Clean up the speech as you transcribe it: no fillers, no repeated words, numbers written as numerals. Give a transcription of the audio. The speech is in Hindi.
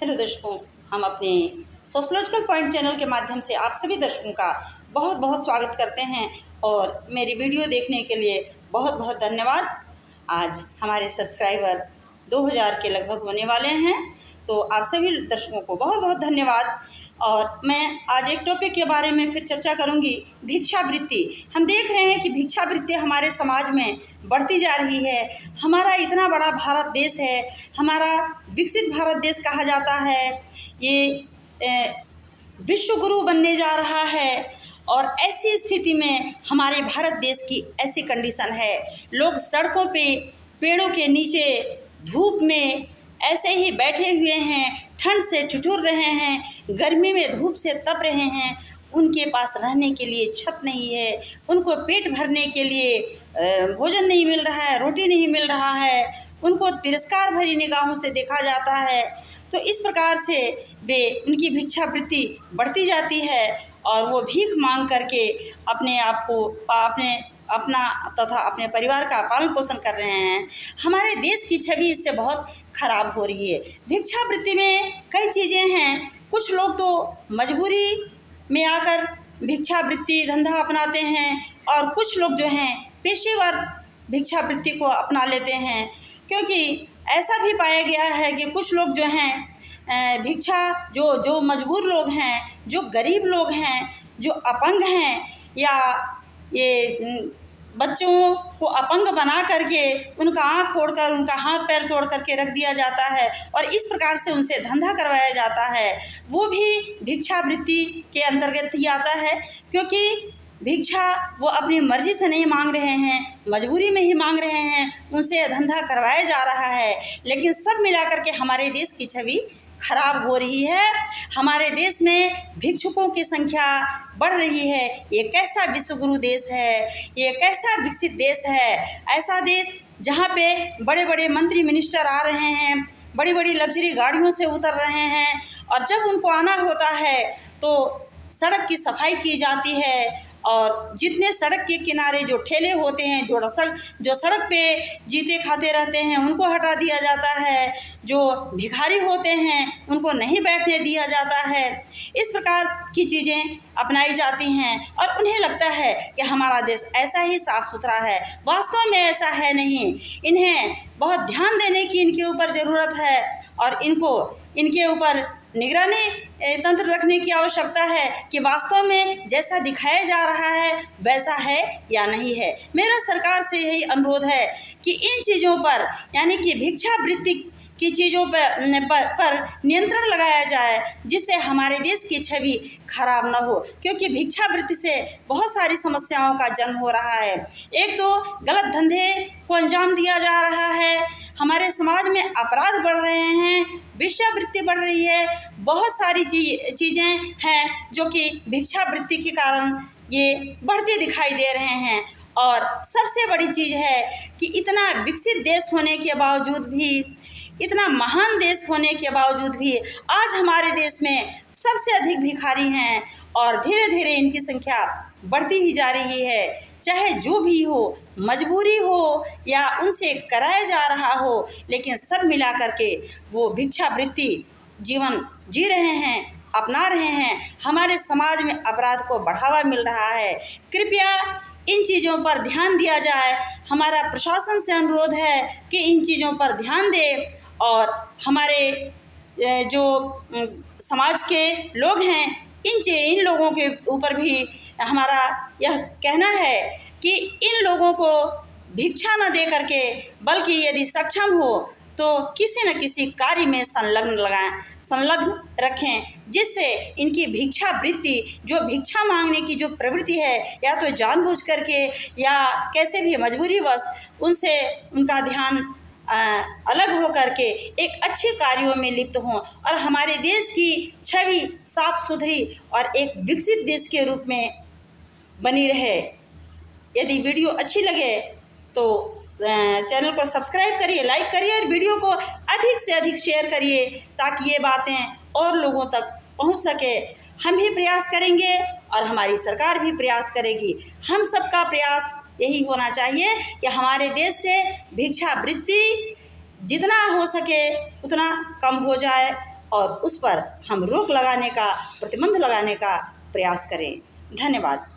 हेलो दर्शकों, हम अपने सोशलॉजिकल पॉइंट चैनल के माध्यम से आप सभी दर्शकों का बहुत बहुत स्वागत करते हैं और मेरी वीडियो देखने के लिए बहुत बहुत धन्यवाद। आज हमारे सब्सक्राइबर 2000 के लगभग होने वाले हैं, तो आप सभी दर्शकों को बहुत बहुत धन्यवाद। और मैं आज एक टॉपिक के बारे में फिर चर्चा करूंगी, भिक्षावृत्ति। हम देख रहे हैं कि भिक्षावृत्ति हमारे समाज में बढ़ती जा रही है। हमारा इतना बड़ा भारत देश है, हमारा विकसित भारत देश कहा जाता है, ये विश्व गुरु बनने जा रहा है। और ऐसी स्थिति में हमारे भारत देश की ऐसी कंडीशन है, लोग सड़कों पे पेड़ों के नीचे धूप में ऐसे ही बैठे हुए हैं, ठंड से ठिठुर रहे हैं, गर्मी में धूप से तप रहे हैं। उनके पास रहने के लिए छत नहीं है, उनको पेट भरने के लिए भोजन नहीं मिल रहा है, रोटी नहीं मिल रहा है, उनको तिरस्कार भरी निगाहों से देखा जाता है। तो इस प्रकार से वे उनकी भिक्षावृत्ति बढ़ती जाती है और वो भीख मांग करके अपने आप को अपना तथा अपने परिवार का पालन पोषण कर रहे हैं। हमारे देश की छवि इससे बहुत खराब हो रही है। भिक्षावृत्ति में कई चीज़ें हैं। कुछ लोग तो मजबूरी में आकर भिक्षावृत्ति धंधा अपनाते हैं और कुछ लोग जो हैं पेशेवर भिक्षावृत्ति को अपना लेते हैं, क्योंकि ऐसा भी पाया गया है कि कुछ लोग जो हैं भिक्षा जो मजबूर लोग हैं, जो गरीब लोग हैं, जो अपंग हैं, या ये बच्चों को अपंग बना करके उनका आँख फोड़कर उनका हाथ पैर तोड़ करके रख दिया जाता है और इस प्रकार से उनसे धंधा करवाया जाता है। वो भी भिक्षावृत्ति के अंतर्गत ही आता है, क्योंकि भिक्षा वो अपनी मर्जी से नहीं मांग रहे हैं, मजबूरी में ही मांग रहे हैं, उनसे धंधा करवाया जा रहा है। लेकिन सब मिलाकर के हमारे देश की छवि खराब हो रही है। हमारे देश में भिक्षुकों की संख्या बढ़ रही है। ये कैसा विश्वगुरु देश है, ये कैसा विकसित देश है। ऐसा देश जहाँ पे बड़े बड़े मंत्री मिनिस्टर आ रहे हैं, बड़ी बड़ी लग्जरी गाड़ियों से उतर रहे हैं और जब उनको आना होता है तो सड़क की सफाई की जाती है और जितने सड़क के किनारे जो ठेले होते हैं, जो सड़क पे जीते खाते रहते हैं, उनको हटा दिया जाता है। जो भिखारी होते हैं उनको नहीं बैठने दिया जाता है। इस प्रकार की चीज़ें अपनाई जाती हैं और उन्हें लगता है कि हमारा देश ऐसा ही साफ़ सुथरा है। वास्तव में ऐसा है नहीं। इन्हें बहुत ध्यान देने की इनके ऊपर ज़रूरत है और इनके ऊपर निगरानी तंत्र रखने की आवश्यकता है कि वास्तव में जैसा दिखाया जा रहा है वैसा है या नहीं है। मेरा सरकार से यही अनुरोध है कि इन चीज़ों पर, यानी कि भिक्षावृत्ति की चीज़ों पर नियंत्रण लगाया जाए, जिससे हमारे देश की छवि खराब न हो। क्योंकि भिक्षावृत्ति से बहुत सारी समस्याओं का जन्म हो रहा है। एक तो गलत धंधे को अंजाम दिया जा रहा है, हमारे समाज में अपराध बढ़ रहे हैं, वेश्यावृत्ति बढ़ रही है, बहुत सारी चीज़ें हैं जो कि भिक्षावृत्ति के कारण ये बढ़ते दिखाई दे रहे हैं। और सबसे बड़ी चीज़ है कि इतना विकसित देश होने के बावजूद भी, इतना महान देश होने के बावजूद भी आज हमारे देश में सबसे अधिक भिखारी हैं और धीरे धीरे इनकी संख्या बढ़ती ही जा रही है। चाहे जो भी हो, मजबूरी हो या उनसे कराया जा रहा हो, लेकिन सब मिला करके वो भिक्षावृत्ति जीवन जी रहे हैं, अपना रहे हैं। हमारे समाज में अपराध को बढ़ावा मिल रहा है। कृपया इन चीज़ों पर ध्यान दिया जाए। हमारा प्रशासन से अनुरोध है कि इन चीज़ों पर ध्यान दे और हमारे जो समाज के लोग हैं इन लोगों के ऊपर भी हमारा यह कहना है कि इन लोगों को भिक्षा न दे करके, बल्कि यदि सक्षम हो तो किसी न किसी कार्य में संलग्न रखें, जिससे इनकी भिक्षावृत्ति, जो भिक्षा मांगने की जो प्रवृत्ति है, या तो जानबूझ करके या कैसे भी मजबूरीवश उनसे उनका ध्यान अलग हो करके एक अच्छे कार्यों में लिप्त हों और हमारे देश की छवि साफ सुथरी और एक विकसित देश के रूप में बनी रहे। यदि वीडियो अच्छी लगे तो चैनल को सब्सक्राइब करिए, लाइक करिए और वीडियो को अधिक से अधिक शेयर करिए, ताकि ये बातें और लोगों तक पहुंच सके। हम भी प्रयास करेंगे और हमारी सरकार भी प्रयास करेगी। हम सबका प्रयास यही होना चाहिए कि हमारे देश से भिक्षावृत्ति जितना हो सके उतना कम हो जाए और उस पर हम रोक लगाने का, प्रतिबंध लगाने का प्रयास करें। धन्यवाद।